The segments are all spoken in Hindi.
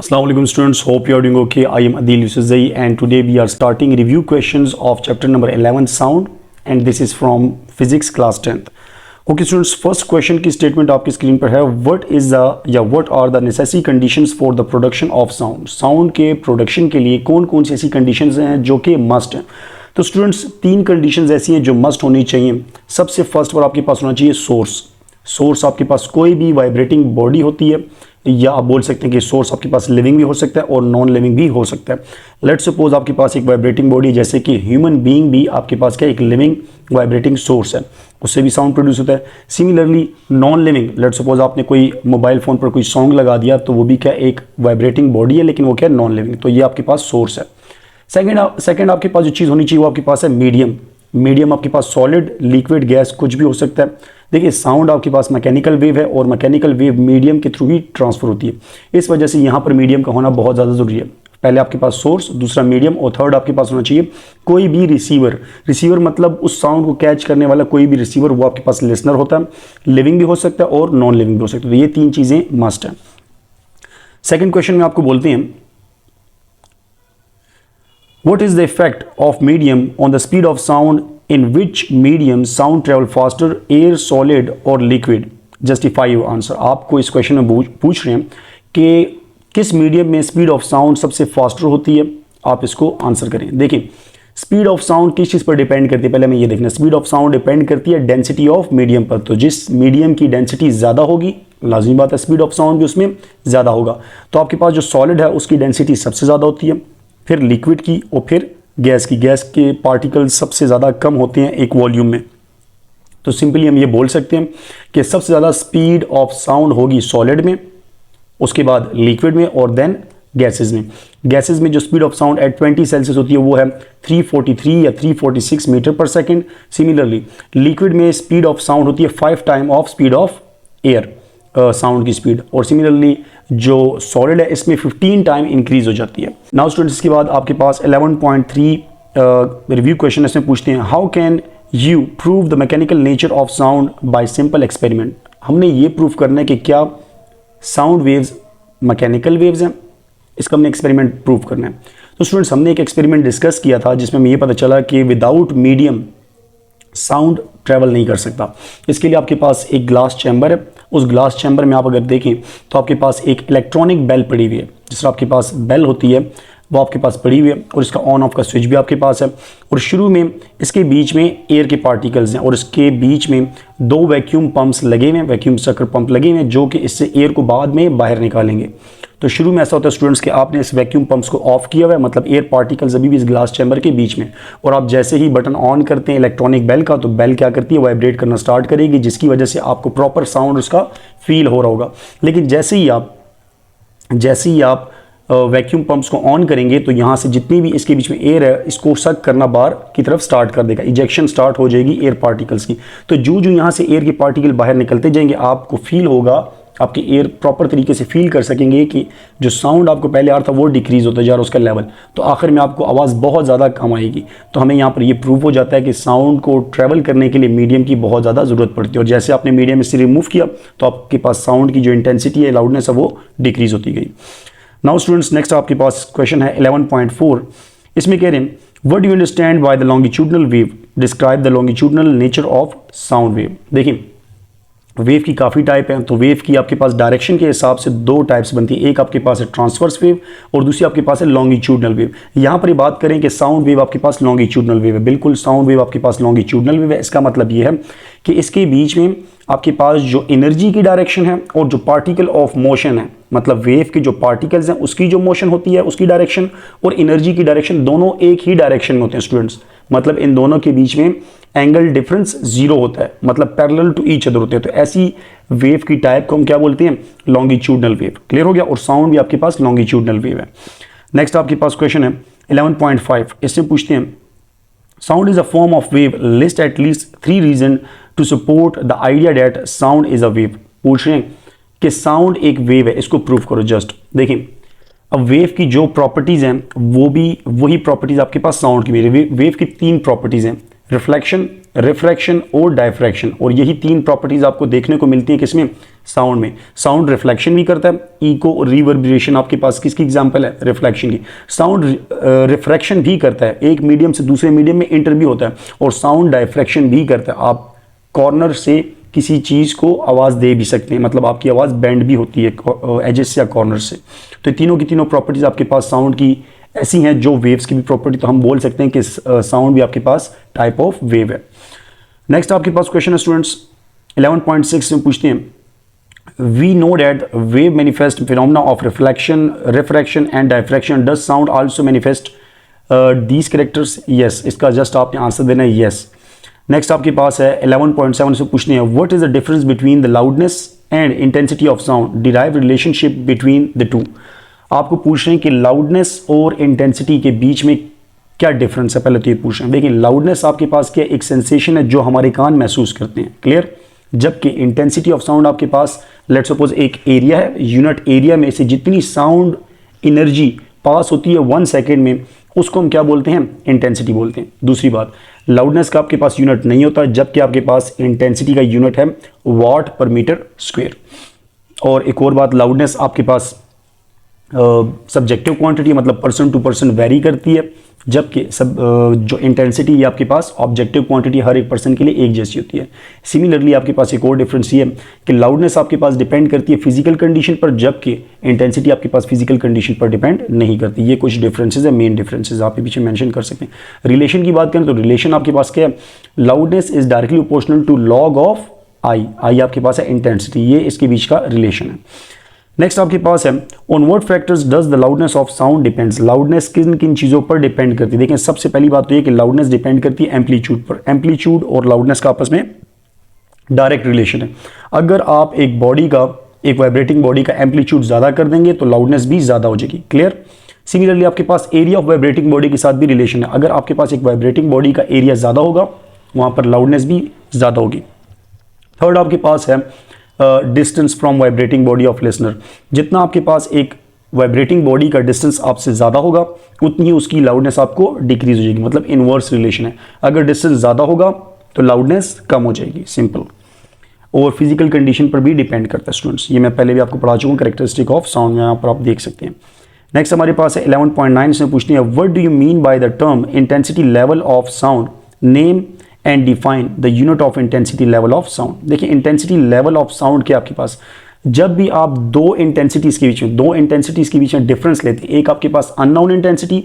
Assalamualaikum students, hope you are doing okay. I am Adil Yusufzai and today we are starting review questions of chapter number 11 sound and this is from physics class 10th. Okay students, first question की statement आपकी screen पर है what are the necessary conditions for the production of sound. Sound के production के लिए कौन कौन सी ऐसी conditions हैं जो कि must हैं. तो स्टूडेंट्स तीन कंडीशंस ऐसी हैं जो मस्ट होनी चाहिए. सबसे फर्स्ट पर आपके पास होना चाहिए सोर्स आपके पास कोई भी वाइब्रेटिंग बॉडी होती है या आप बोल सकते हैं कि सोर्स आपके पास लिविंग भी हो सकता है और नॉन लिविंग भी हो सकता है. लेट्स सपोज आपके पास एक वाइब्रेटिंग बॉडी जैसे कि ह्यूमन बीइंग भी आपके पास क्या एक लिविंग वाइब्रेटिंग सोर्स है, उससे भी साउंड प्रोड्यूस होता है. Similarly non living, let's suppose आपने कोई मोबाइल फ़ोन पर कोई सॉन्ग लगा दिया तो वो भी क्या एक वाइब्रेटिंग बॉडी है लेकिन वो क्या नॉन लिविंग, तो ये आपके पास सोर्स है. सेकेंड आपके पास जो चीज़ होनी चाहिए वो आपके पास है मीडियम आपके पास सॉलिड लिक्विड गैस कुछ भी हो सकता है. देखिए साउंड आपके पास मैकेनिकल वेव है और मैकेनिकल वेव मीडियम के थ्रू ही ट्रांसफर होती है. इस वजह से यहाँ पर मीडियम का होना बहुत ज़्यादा ज़रूरी है. पहले आपके पास सोर्स, दूसरा मीडियम और थर्ड आपके पास होना चाहिए कोई भी रिसीवर मतलब उस साउंड को कैच करने वाला कोई भी रिसीवर, वो आपके पास लिसनर होता है. लिविंग भी हो सकता है और नॉन लिविंग भी हो सकता है. तो ये तीन चीज़ें मस्ट हैं. सेकेंड क्वेश्चन में आपको बोलते हैं what is the effect of medium on the speed of sound, in which medium sound travel faster, air, solid or liquid? Justify your answer. आपको इस क्वेश्चन में पूछ रहे हैं कि किस मीडियम में स्पीड ऑफ साउंड सबसे फास्टर होती है, आप इसको आंसर करें. देखिए स्पीड ऑफ साउंड किस चीज़ पर डिपेंड करती है, पहले हमें ये देखना. स्पीड ऑफ साउंड डिपेंड करती है डेंसिटी ऑफ मीडियम पर. तो जिस मीडियम की डेंसिटी ज़्यादा होगी लाजमी बात है स्पीड ऑफ साउंड भी उसमें ज़्यादा होगा. तो आपके पास जो सॉलिड है उसकी डेंसिटी सबसे ज़्यादा होती है, फिर लिक्विड की और फिर गैस के पार्टिकल्स सबसे ज़्यादा कम होते हैं एक वॉल्यूम में. तो सिंपली हम ये बोल सकते हैं कि सबसे ज़्यादा स्पीड ऑफ साउंड होगी सॉलिड में, उसके बाद लिक्विड में और देन गैसेस में जो speed of sound eight 20 Celsius होती है वो है 343 या 346 मीटर पर सेकेंड. सिमिलरली लिक्विड में स्पीड ऑफ साउंड होती है 5 time of speed of air sound की स्पीड, और सिमिलरली जो सॉलिड है इसमें 15 टाइम इंक्रीज हो जाती है. नाउ स्टूडेंट्स इसके बाद आपके पास 11.3 रिव्यू क्वेश्चन इसमें पूछते हैं how can you prove the mechanical nature of sound bye simple experiment. हमने ये प्रूव करना है कि क्या साउंड वेव्स मैकेनिकल वेव्स हैं, इसका हमने एक्सपेरिमेंट प्रूव करना है. तो स्टूडेंट्स हमने एक एक्सपेरिमेंट डिस्कस किया था जिसमें हमें ये पता चला कि विदाउट मीडियम साउंड ट्रैवल नहीं कर सकता. इसके लिए आपके पास एक ग्लास चैम्बर है, उस ग्लास चैम्बर में आप अगर देखें तो आपके पास एक इलेक्ट्रॉनिक बेल पड़ी हुई है. जिस तरह आपके पास बेल होती है वो आपके पास पड़ी हुई है और इसका ऑन ऑफ का स्विच भी आपके पास है. और शुरू में इसके बीच में एयर के पार्टिकल्स हैं और इसके बीच में दो वैक्यूम पंप्स लगे हुए हैं, वैक्यूम सक्कर पंप लगे हुए हैं जो कि इससे एयर को बाद में बाहर निकालेंगे. तो शुरू में ऐसा होता है स्टूडेंट्स कि आपने इस वैक्यूम पंप्स को ऑफ किया हुआ है, मतलब एयर पार्टिकल्स अभी भी इस ग्लास चैम्बर के बीच में, और आप जैसे ही बटन ऑन करते हैं इलेक्ट्रॉनिक बेल का तो बेल क्या करती है वाइब्रेट करना स्टार्ट करेगी, जिसकी वजह से आपको प्रॉपर साउंड उसका फील हो रहा होगा. लेकिन जैसे ही आप वैक्यूम पंप्स को ऑन करेंगे तो यहाँ से जितनी भी इसके बीच में एयर है इसको सक करना बाहर की तरफ स्टार्ट कर देगा, इजेक्शन स्टार्ट हो जाएगी एयर पार्टिकल्स की. तो जो यहाँ से एयर के पार्टिकल बाहर निकलते जाएंगे आपको फील होगा, आपकी एयर प्रॉपर तरीके से फील कर सकेंगे कि जो साउंड आपको पहले आ रहा था वो डिक्रीज होता जा रहा है उसका लेवल. तो आखिर में आपको आवाज़ बहुत ज़्यादा कम आएगी. तो हमें यहाँ पर ये प्रूव हो जाता है कि साउंड को ट्रैवल करने के लिए मीडियम की बहुत ज़्यादा ज़रूरत पड़ती है, और जैसे आपने मीडियम में से रिमूव किया तो आपके पास साउंड की जो इंटेंसिटी है, लाउडनेस है, वो डिक्रीज होती गई. नाउ स्टूडेंट्स नेक्स्ट आपके पास क्वेश्चन है 11.4. इसमें कह रहे हैं what do you understand by the longitudinal wave, describe the longitudinal nature of sound wave. देखिए वेव की काफ़ी टाइप है, तो वेव की आपके पास डायरेक्शन के हिसाब से दो टाइप्स बनती है. एक आपके पास है ट्रांसवर्स वेव और दूसरी आपके पास है लॉन्गिट्यूडनल वेव. यहाँ पर ये बात करें कि साउंड वेव आपके पास लॉन्गिट्यूडनल वेव है, बिल्कुल साउंड वेव आपके पास लॉन्गिट्यूडनल वेव है. इसका मतलब ये है कि इसके बीच में आपके पास जो एनर्जी की डायरेक्शन है और जो पार्टिकल ऑफ मोशन है, मतलब वेव के जो पार्टिकल्स हैं उसकी जो मोशन होती है उसकी डायरेक्शन और एनर्जी की डायरेक्शन दोनों एक ही डायरेक्शन में होते हैं स्टूडेंट्स. मतलब इन दोनों के बीच में एंगल डिफरेंस जीरो होता है, मतलब पैरेलल टू ईच अदर होते हैं. तो ऐसी वेव की टाइप को हम क्या बोलते हैं, लॉन्गिट्यूडनल वेव. क्लियर हो गया. और साउंड भी आपके पास लॉन्गिट्यूडनल वेव है. नेक्स्ट आपके पास क्वेश्चन है 11.5. इससे पूछते हैं sound is a form of wave, list at least 3 reason to support the idea that sound is a wave. पूछ रहे हैं कि साउंड एक वेव है, इसको प्रूव करो. जस्ट देखिए अब वेव की जो प्रॉपर्टीज़ हैं वो भी वही प्रॉपर्टीज़ आपके पास साउंड की भी. वेव की 3 प्रॉपर्टीज़ हैं, रिफ्लेक्शन, रिफ्रैक्शन और डायफ्रैक्शन। और यही तीन प्रॉपर्टीज आपको देखने को मिलती है किसमें, साउंड में। साउंड रिफ्लेक्शन भी करता है, इको और रिवर्बरेशन आपके पास किसकी एग्जांपल है, रिफ्लेक्शन की। साउंड रिफ्रैक्शन भी करता है, एक मीडियम से दूसरे मीडियम में इंटर भी होता है। और साउंड डायफ्रैक्शन भी करता है, आप कॉर्नर से किसी चीज़ को आवाज़ दे भी सकते हैं, मतलब आपकी आवाज़ बेंड भी होती है एजेस या कॉर्नर से। तो तीनों की तीनों प्रॉपर्टीज आपके पास साउंड की ऐसी हैं जो वेव्स की भी प्रॉपर्टी, तो हम बोल सकते हैं कि साउंड भी आपके पास टाइप ऑफ वेव है। नेक्स्ट आपके पास क्वेश्चन है स्टूडेंट्स 11.6 में पूछते हैं, we know that wave manifest phenomena of reflection, refraction and diffraction, does sound also manifest these characters, yes. इसका जस्ट आपने आंसर देना है यस। नेक्स्ट आपके पास है 11.7 से पूछते हैं, what is the difference between the loudness and intensity of sound, derive relationship between the two. आपको पूछ रहे हैं कि लाउडनेस और इंटेंसिटी के बीच में क्या डिफरेंस है, पहले तो ये पूछ रहे हैं। देखिए लाउडनेस आपके पास क्या एक सेंसेशन है जो हमारे कान महसूस करते हैं, क्लियर। जबकि इंटेंसिटी ऑफ साउंड आपके पास लेट्स सपोज एक एरिया है, यूनिट एरिया में से जितनी साउंड एनर्जी पास होती है 1 सेकेंड में, उसको हम क्या बोलते हैं, इंटेंसिटी बोलते हैं। दूसरी बात, लाउडनेस का आपके पास यूनिट नहीं होता, जबकि आपके पास इंटेंसिटी का यूनिट है वॉट पर मीटर स्क्वायर। और एक और बात, लाउडनेस आपके पास सब्जेक्टिव क्वांटिटी मतलब पर्सन टू पर्सन वेरी करती है, जबकि जो इंटेंसिटी ये आपके पास ऑब्जेक्टिव क्वांटिटी हर एक पर्सन के लिए एक जैसी होती है। सिमिलरली आपके पास एक और डिफरेंस ये है कि लाउडनेस आपके पास डिपेंड करती है फिजिकल कंडीशन पर, जबकि इंटेंसिटी आपके पास फिजिकल कंडीशन पर डिपेंड नहीं करती। ये कुछ डिफरेंसेस है, मेन डिफरेंसेस आप पीछे मेंशन कर सकते हैं। रिलेशन की बात करें तो रिलेशन आपके पास क्या है, loudness is directly proportional to log of I. I आपके पास है इंटेंसिटी, ये इसके बीच का रिलेशन है। नेक्स्ट आपके पास है, on what factors does the loudness of sound depends, loudness किन किन चीज़ों पर डिपेंड करती है। देखें सबसे पहली बात तो ये कि लाउडनेस डिपेंड करती है एम्पलीट्यूड पर। एम्पलीट्यूड और लाउडनेस का आपस में डायरेक्ट रिलेशन है। अगर आप एक बॉडी का, एक वाइब्रेटिंग बॉडी का एम्पलीट्यूड ज़्यादा कर देंगे तो लाउडनेस भी ज़्यादा हो जाएगी, क्लियर। सिमिलरली आपके पास एरिया ऑफ वाइब्रेटिंग बॉडी के साथ भी रिलेशन है। अगर आपके पास एक वाइब्रेटिंग बॉडी का एरिया ज़्यादा होगा, वहाँ पर लाउडनेस भी ज़्यादा होगी। थर्ड आपके पास है distance from vibrating body of listener. जितना आपके पास एक वाइब्रेटिंग बॉडी का डिस्टेंस आपसे ज़्यादा होगा, उतनी ही उसकी लाउडनेस आपको डिक्रीज हो जाएगी, मतलब इनवर्स रिलेशन है। अगर डिस्टेंस ज़्यादा होगा तो लाउडनेस कम हो जाएगी, सिंपल। और फिजिकल कंडीशन पर भी डिपेंड करता है स्टूडेंट्स, ये मैं पहले भी आपको पढ़ा चुका हूँ, कैरेक्टरिस्टिक ऑफ साउंड में यहाँ पर आप देख सकते हैं। नेक्स्ट हमारे पास है 11.9 से पूछते हैं, what do you mean by the term intensity level of sound, name and define the unit of intensity level of sound. देखिए इंटेंसिटी लेवल ऑफ साउंड क्या आपके पास, जब भी आप दो इंटेंसिटीज के बीच में डिफरेंस लेते हैं, एक आपके पास अननोन इंटेंसिटी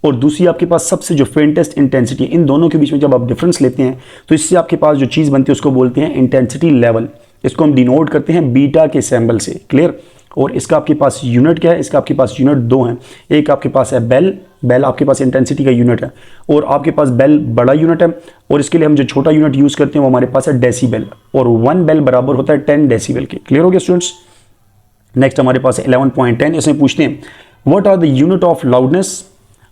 और दूसरी आपके पास सबसे जो फेंटेस्ट इंटेंसिटी, इन दोनों के बीच में जब आप डिफरेंस लेते हैं तो इससे आपके पास जो चीज़ बनती है उसको बोलते हैं इंटेंसिटी लेवल। इसको हम डिनोट करते हैं बीटा के सिंबल से, क्लियर। और इसका आपके पास यूनिट क्या है, इसका आपके पास यूनिट दो हैं। एक आपके पास है बेल, बेल आपके पास इंटेंसिटी का यूनिट है, और आपके पास बेल बड़ा यूनिट है, और इसके लिए हम जो छोटा यूनिट यूज़ करते हैं वो हमारे पास है डेसीबेल, और 1 बेल बराबर होता है 10 डेसीबेल के। क्लियर हो गया स्टूडेंट्स। नेक्स्ट हमारे पास 11.10, इसमें पूछते हैं, what are the unit of loudness,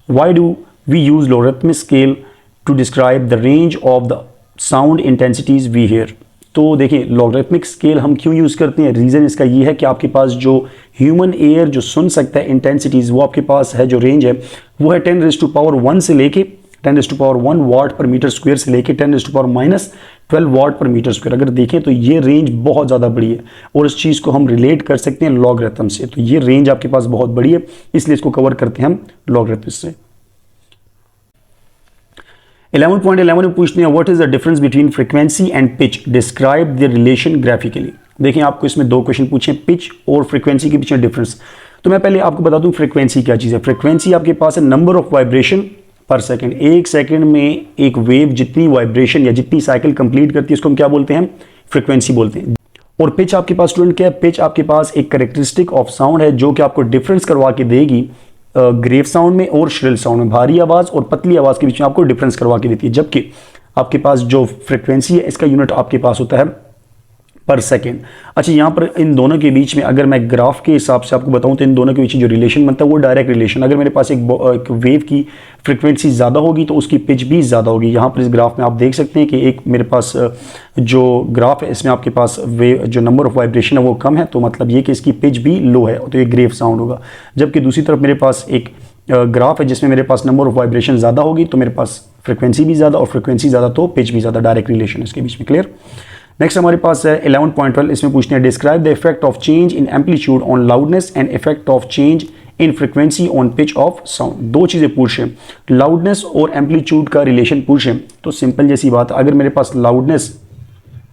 why do we use logarithmic scale to describe the range of the sound intensities we hear. तो देखिए लॉगरिथमिक स्केल हम क्यों यूज़ करते हैं, रीज़न इसका ये है कि आपके पास जो ह्यूमन एयर जो सुन सकता है इंटेंसिटीज़, वो आपके पास है जो रेंज है वो है 10⁻1 से लेके 10⁻1 वाट पर मीटर स्क्वायर से लेके 10⁻⁻12 वाट पर मीटर स्क्वायर। अगर देखें तो ये रेंज बहुत ज़्यादा बड़ी है, और इस चीज़ को हम रिलेट कर सकते हैं लॉगरिथम से। तो ये रेंज आपके पास बहुत बड़ी है, इसलिए इसको कवर करते हैं हम लॉगरिथम से। 11.11 में पूछते हैं, what is the difference between frequency and pitch, describe the relation graphically. देखिए आपको इसमें दो क्वेश्चन पूछे, पिच और फ्रीक्वेंसी के बीच में डिफरेंस। तो मैं पहले आपको बता दूं फ्रीक्वेंसी क्या चीज़ है। फ्रीक्वेंसी आपके पास है नंबर ऑफ वाइब्रेशन पर सेकंड। एक सेकंड में एक वेव जितनी वाइब्रेशन या जितनी साइकिल कंप्लीट करती है उसको हम क्या बोलते हैं, फ्रीक्वेंसी बोलते हैं। और पिच आपके पास स्टूडेंट क्या है, पिच आपके पास एक कैरेक्टरिस्टिक ऑफ साउंड है जो कि आपको डिफरेंस करवा के देगी ग्रेव साउंड में और श्रिल साउंड में, भारी आवाज़ और पतली आवाज़ के बीच में आपको डिफरेंस करवा के देती है। जबकि आपके पास जो फ्रीक्वेंसी है इसका यूनिट आपके पास होता है पर सेकेंड। अच्छा यहाँ पर इन दोनों के बीच में अगर मैं ग्राफ के हिसाब से आपको बताऊँ तो इन दोनों के बीच जो रिलेशन बनता है वो डायरेक्ट रिलेशन। अगर मेरे पास एक वेव की फ्रीक्वेंसी ज़्यादा होगी तो उसकी पिच भी ज़्यादा होगी। यहाँ पर इस ग्राफ में आप देख सकते हैं कि एक मेरे पास जो ग्राफ है इसमें आपके पास वेव जो नंबर ऑफ वाइब्रेशन है वो कम है, तो मतलब ये कि इसकी पिच भी लो है, तो ये ग्रेव साउंड होगा। जबकि दूसरी तरफ मेरे पास एक ग्राफ है जिसमें मेरे पास नंबर ऑफ वाइब्रेशन ज़्यादा होगी तो मेरे पास फ्रिक्वेंसी भी ज़्यादा और फ्रिक्वेंसी ज़्यादा तो पिच भी ज़्यादा, डायरेक्ट रिलेशन है इसके बीच में। क्लियर। नेक्स्ट हमारे पास है 11.12, इसमें पूछते हैं describe the effect of change in amplitude on loudness and effect of change in frequency on pitch of sound. दो चीज़ें पूछ रहे हैं, लाउडनेस और एम्पलीट्यूड का रिलेशन पूछ रहे हैं। तो सिंपल जैसी बात, अगर मेरे पास लाउडनेस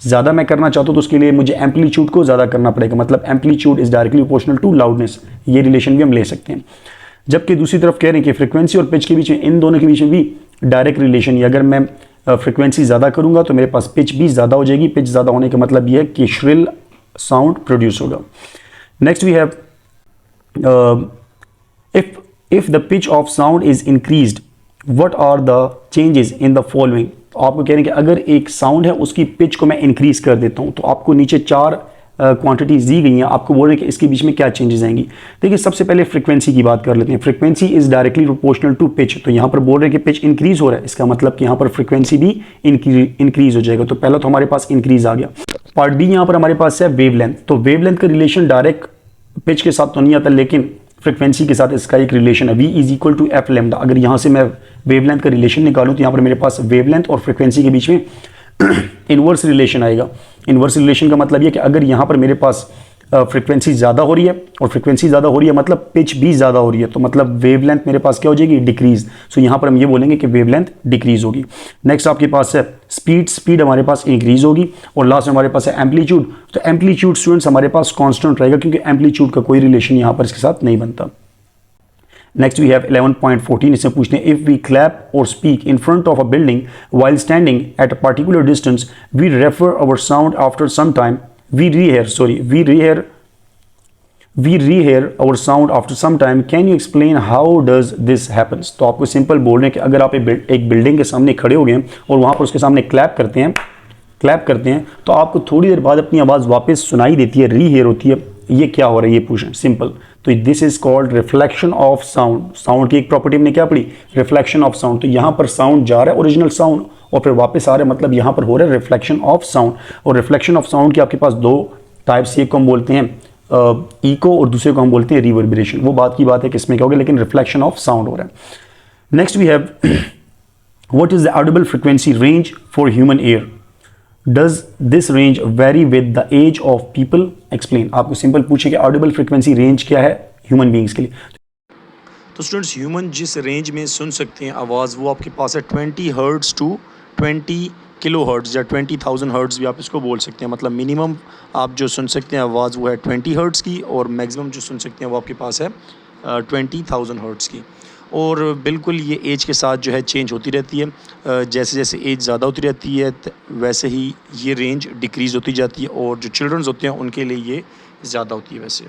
ज़्यादा मैं करना चाहता हूँ तो उसके लिए मुझे एम्पलीट्यूड को ज़्यादा करना पड़ेगा, मतलब amplitude is directly proportional to loudness, ये रिलेशन भी हम ले सकते हैं। जबकि दूसरी तरफ कह रहे हैं कि फ्रिक्वेंसी और पिच के बीच में, इन दोनों के बीच में भी डायरेक्ट रिलेशन है। अगर मैं फ्रिक्वेंसी ज़्यादा करूँगा तो मेरे पास पिच भी ज़्यादा हो जाएगी, पिच ज़्यादा होने का मतलब यह है कि श्रिल साउंड प्रोड्यूस होगा। Next we have if the pitch of sound is increased, what are the changes in the following। तो आपको कह रहे हैं कि अगर एक साउंड है उसकी पिच को मैं इंक्रीज कर देता हूं, तो आपको नीचे चार क्वांटिटीज दी गई हैं, आपको बोल रहे हैं कि इसके बीच में क्या चेंजेस आएंगी। देखिए सबसे पहले फ्रीक्वेंसी की बात कर लेते हैं। Frequency is directly proportional to pitch, तो यहाँ पर बोल रहे हैं कि पिच इंक्रीज हो रहा है, इसका मतलब कि यहाँ पर फ्रीक्वेंसी भी इंक्रीज हो जाएगा। तो पहला तो हमारे पास इंक्रीज आ गया। पार्ट बी यहाँ पर हमारे पास है वेवलेंथ। तो वेवलेंथ का रिलेशन डायरेक्ट पिच के साथ तो नहीं आता, लेकिन फ्रीक्वेंसी के साथ इसका एक रिलेशन है, v is equal to f lambda. अगर यहाँ से मैं वेवलेंथ का रिलेशन निकालूं तो यहाँ पर मेरे पास वेवलेंथ और फ्रीक्वेंसी के बीच में इनवर्स रिलेशन आएगा। इनवर्स रिलेशन का मतलब ये कि अगर यहाँ पर मेरे पास फ्रीक्वेंसी ज़्यादा हो रही है और फ्रीक्वेंसी ज़्यादा हो रही है मतलब पिच भी ज़्यादा हो रही है, तो मतलब वेवलेंथ मेरे पास क्या हो जाएगी, डिक्रीज। सो यहाँ पर हम ये बोलेंगे कि वेवलेंथ डिक्रीज होगी। नेक्स्ट आपके पास है स्पीड हमारे पास इंक्रीज होगी। और लास्ट में हमारे पास है एम्पलीट्यूड। तो एम्पलीट्यूड स्टूडेंट्स हमारे पास कांस्टेंट रहेगा, क्योंकि एम्पलीट्यूड का कोई रिलेशन यहाँ पर इसके साथ नहीं बनता। नेक्स्ट वी हैव 11.14, इसमें पूछते हैं इफ वी क्लैप और speak in front of a building while standing at a particular distance we refer our sound after some time we rehear our sound after some time, can you explain how does this happens। तो आपको सिंपल बोल रहे हैं कि अगर आप एक बिल्डिंग के सामने खड़े हो गए और वहां पर उसके सामने क्लैप करते हैं तो आपको थोड़ी देर बाद अपनी आवाज़ वापस सुनाई देती है, रीहेयर होती है। ये क्या हो रहा है ये पूछें सिंपल। तो this is called reflection of sound. Sound की एक प्रॉपर्टी हमने क्या पढ़ी, रिफ्लेक्शन ऑफ साउंड। तो यहाँ पर साउंड जा रहा है ओरिजिनल साउंड और फिर वापस आ रहा है, मतलब यहाँ पर हो रहा है रिफ्लेक्शन ऑफ साउंड। और रिफ्लेक्शन ऑफ साउंड के आपके पास दो टाइप्स, एक को हम बोलते हैं इको और दूसरे को हम बोलते हैं रिवर्बरेशन। वो बात की बात है किसमें क्या होगा, लेकिन रिफ्लेक्शन ऑफ साउंड हो रहा है। Next we have what is the audible frequency range for human ear, does this range vary with the age of people, explain. आपको सिंपल पूछे कि ऑडिबल फ्रीक्वेंसी रेंज क्या है ह्यूमन बींग्स के लिए। तो स्टूडेंट्स ह्यूमन जिस रेंज में सुन सकते हैं आवाज़, वो आपके पास है 20 हर्ट्ज़ टू 20 किलो हर्ट्ज़ या 20,000 हर्ट्ज़ भी आप इसको बोल सकते हैं। मतलब मिनिमम आप जो सुन सकते हैं आवाज़ वो है 20 हर्ट्ज़ की, और मैक्सिमम जो सुन सकते हैं वो आपके पास है 20,000 हर्ट्ज़ की। और बिल्कुल ये एज के साथ जो है चेंज होती रहती है। जैसे जैसे एज ज़्यादा होती रहती है वैसे ही ये रेंज डिक्रीज़ होती जाती है, और जो चिल्ड्रंस होते हैं उनके लिए ये ज़्यादा होती है वैसे।